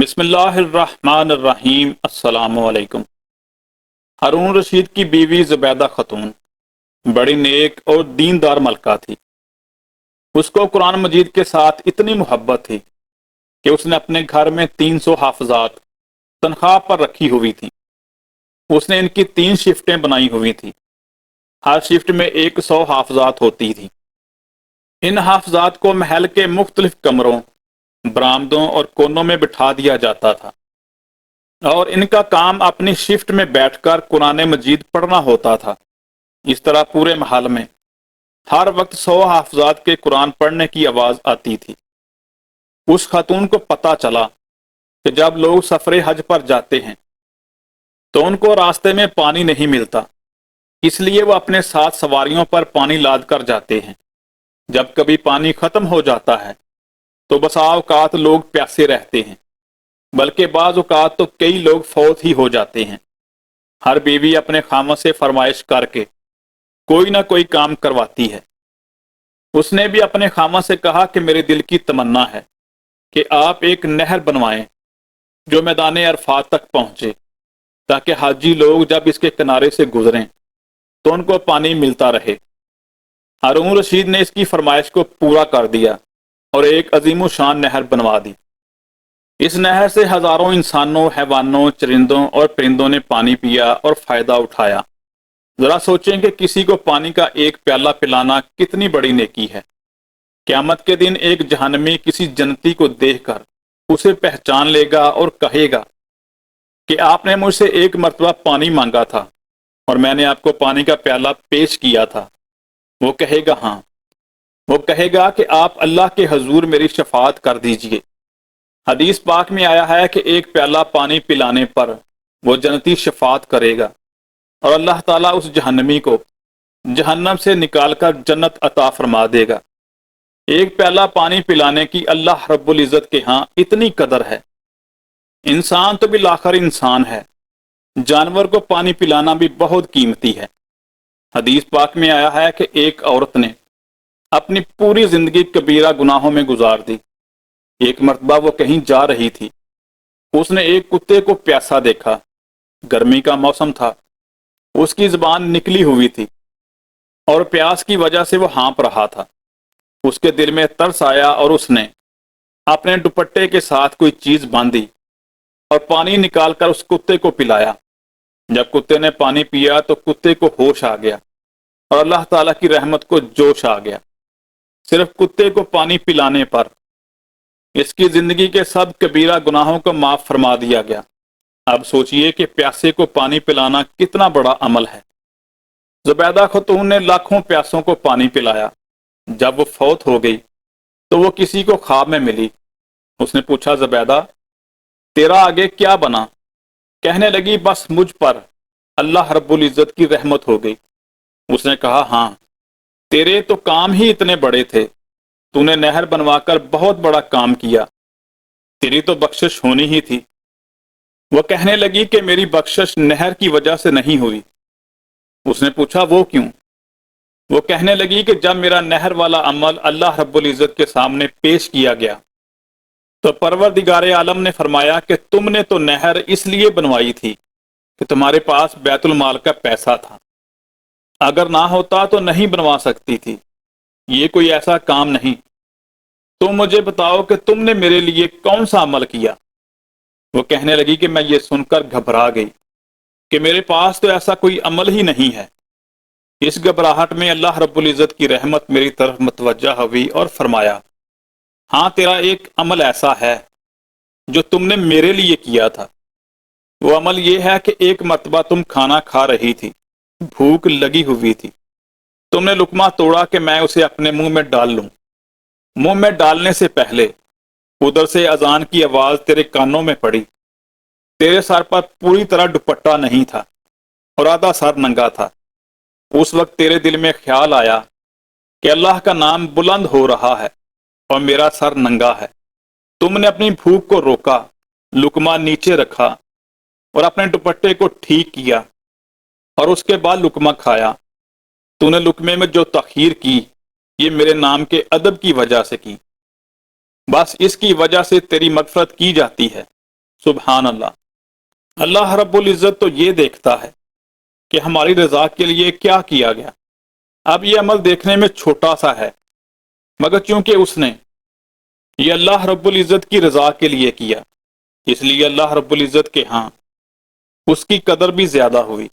بسم اللہ الرحمن الرحیم۔ السلام علیکم۔ ہارون رشید کی بیوی زبیدہ خاتون بڑی نیک اور دیندار ملکہ تھی۔ اس کو قرآن مجید کے ساتھ اتنی محبت تھی کہ اس نے اپنے گھر میں 300 حافظات تنخواہ پر رکھی ہوئی تھی۔ اس نے ان کی 3 شفٹیں بنائی ہوئی تھی۔ ہر شفٹ میں 100 حافظات ہوتی تھی۔ ان حافظات کو محل کے مختلف کمروں، برآمدوں اور کونوں میں بٹھا دیا جاتا تھا، اور ان کا کام اپنی شفٹ میں بیٹھ کر قرآن مجید پڑھنا ہوتا تھا۔ اس طرح پورے محل میں ہر وقت 100 حافظات کے قرآن پڑھنے کی آواز آتی تھی۔ اس خاتون کو پتہ چلا کہ جب لوگ سفر حج پر جاتے ہیں تو ان کو راستے میں پانی نہیں ملتا، اس لیے وہ اپنے ساتھ سواریوں پر پانی لاد کر جاتے ہیں۔ جب کبھی پانی ختم ہو جاتا ہے تو بسا اوقات لوگ پیاسے رہتے ہیں، بلکہ بعض اوقات تو کئی لوگ فوت ہی ہو جاتے ہیں۔ ہر بیوی اپنے خاوند سے فرمائش کر کے کوئی نہ کوئی کام کرواتی ہے۔ اس نے بھی اپنے خاوند سے کہا کہ میرے دل کی تمنا ہے کہ آپ ایک نہر بنوائیں جو میدان عرفات تک پہنچے، تاکہ حاجی لوگ جب اس کے کنارے سے گزریں تو ان کو پانی ملتا رہے۔ ہارون رشید نے اس کی فرمائش کو پورا کر دیا اور ایک عظیم الشان نہر بنوا دی۔ اس نہر سے ہزاروں انسانوں، حیوانوں، چرندوں اور پرندوں نے پانی پیا اور فائدہ اٹھایا۔ ذرا سوچیں کہ کسی کو پانی کا ایک پیالہ پلانا کتنی بڑی نیکی ہے۔ قیامت کے دن ایک جہنمی کسی جنتی کو دیکھ کر اسے پہچان لے گا اور کہے گا کہ آپ نے مجھ سے ایک مرتبہ پانی مانگا تھا اور میں نے آپ کو پانی کا پیالہ پیش کیا تھا۔ وہ کہے گا ہاں۔ وہ کہے گا کہ آپ اللہ کے حضور میری شفاعت کر دیجئے۔ حدیث پاک میں آیا ہے کہ ایک پیالہ پانی پلانے پر وہ جنتی شفاعت کرے گا اور اللہ تعالیٰ اس جہنمی کو جہنم سے نکال کر جنت عطا فرما دے گا۔ ایک پیالہ پانی پلانے کی اللہ رب العزت کے ہاں اتنی قدر ہے۔ انسان تو بالآخر انسان ہے، جانور کو پانی پلانا بھی بہت قیمتی ہے۔ حدیث پاک میں آیا ہے کہ ایک عورت نے اپنی پوری زندگی کبیرہ گناہوں میں گزار دی۔ ایک مرتبہ وہ کہیں جا رہی تھی، اس نے ایک کتے کو پیاسا دیکھا۔ گرمی کا موسم تھا، اس کی زبان نکلی ہوئی تھی اور پیاس کی وجہ سے وہ ہانپ رہا تھا۔ اس کے دل میں ترس آیا اور اس نے اپنے دوپٹے کے ساتھ کوئی چیز باندھی اور پانی نکال کر اس کتے کو پلایا۔ جب کتے نے پانی پیا تو کتے کو ہوش آ گیا اور اللہ تعالیٰ کی رحمت کو جوش آ گیا۔ صرف کتے کو پانی پلانے پر اس کی زندگی کے سب کبیرہ گناہوں کو معاف فرما دیا گیا۔ اب سوچئے کہ پیاسے کو پانی پلانا کتنا بڑا عمل ہے۔ زبیدہ خاتون نے لاکھوں پیاسوں کو پانی پلایا۔ جب وہ فوت ہو گئی تو وہ کسی کو خواب میں ملی۔ اس نے پوچھا، زبیدہ تیرا آگے کیا بنا؟ کہنے لگی، بس مجھ پر اللہ رب العزت کی رحمت ہو گئی۔ اس نے کہا، ہاں تیرے تو کام ہی اتنے بڑے تھے، تو نے نہر بنوا کر بہت بڑا کام کیا، تیری تو بخشش ہونی ہی تھی۔ وہ کہنے لگی کہ میری بخشش نہر کی وجہ سے نہیں ہوئی۔ اس نے پوچھا، وہ کیوں؟ وہ کہنے لگی کہ جب میرا نہر والا عمل اللہ رب العزت کے سامنے پیش کیا گیا تو پروردگار عالم نے فرمایا کہ تم نے تو نہر اس لیے بنوائی تھی کہ تمہارے پاس بیت المال کا پیسہ تھا، اگر نہ ہوتا تو نہیں بنوا سکتی تھی، یہ کوئی ایسا کام نہیں۔ تم مجھے بتاؤ کہ تم نے میرے لیے کون سا عمل کیا؟ وہ کہنے لگی کہ میں یہ سن کر گھبرا گئی کہ میرے پاس تو ایسا کوئی عمل ہی نہیں ہے۔ اس گھبراہٹ میں اللہ رب العزت کی رحمت میری طرف متوجہ ہوئی اور فرمایا، ہاں تیرا ایک عمل ایسا ہے جو تم نے میرے لیے کیا تھا۔ وہ عمل یہ ہے کہ ایک مرتبہ تم کھانا کھا رہی تھی، بھوک لگی ہوئی تھی، تم نے لقمہ توڑا کہ میں اسے اپنے منہ میں ڈال لوں۔ منہ میں ڈالنے سے پہلے ادھر سے اذان کی آواز تیرے کانوں میں پڑی۔ تیرے سر پر پوری طرح دوپٹہ نہیں تھا اور آدھا سر ننگا تھا۔ اس وقت تیرے دل میں خیال آیا کہ اللہ کا نام بلند ہو رہا ہے اور میرا سر ننگا ہے۔ تم نے اپنی بھوک کو روکا، لقمہ نیچے رکھا اور اپنے دوپٹے کو ٹھیک کیا اور اس کے بعد لقمہ کھایا۔ تو نے لقمے میں جو تاخیر کی یہ میرے نام کے ادب کی وجہ سے کی، بس اس کی وجہ سے تیری مغفرت کی جاتی ہے۔ سبحان اللہ۔ اللہ رب العزت تو یہ دیکھتا ہے کہ ہماری رضا کے لیے کیا کیا گیا۔ اب یہ عمل دیکھنے میں چھوٹا سا ہے، مگر چونکہ اس نے یہ اللہ رب العزت کی رضا کے لیے کیا، اس لیے اللہ رب العزت کے ہاں اس کی قدر بھی زیادہ ہوئی۔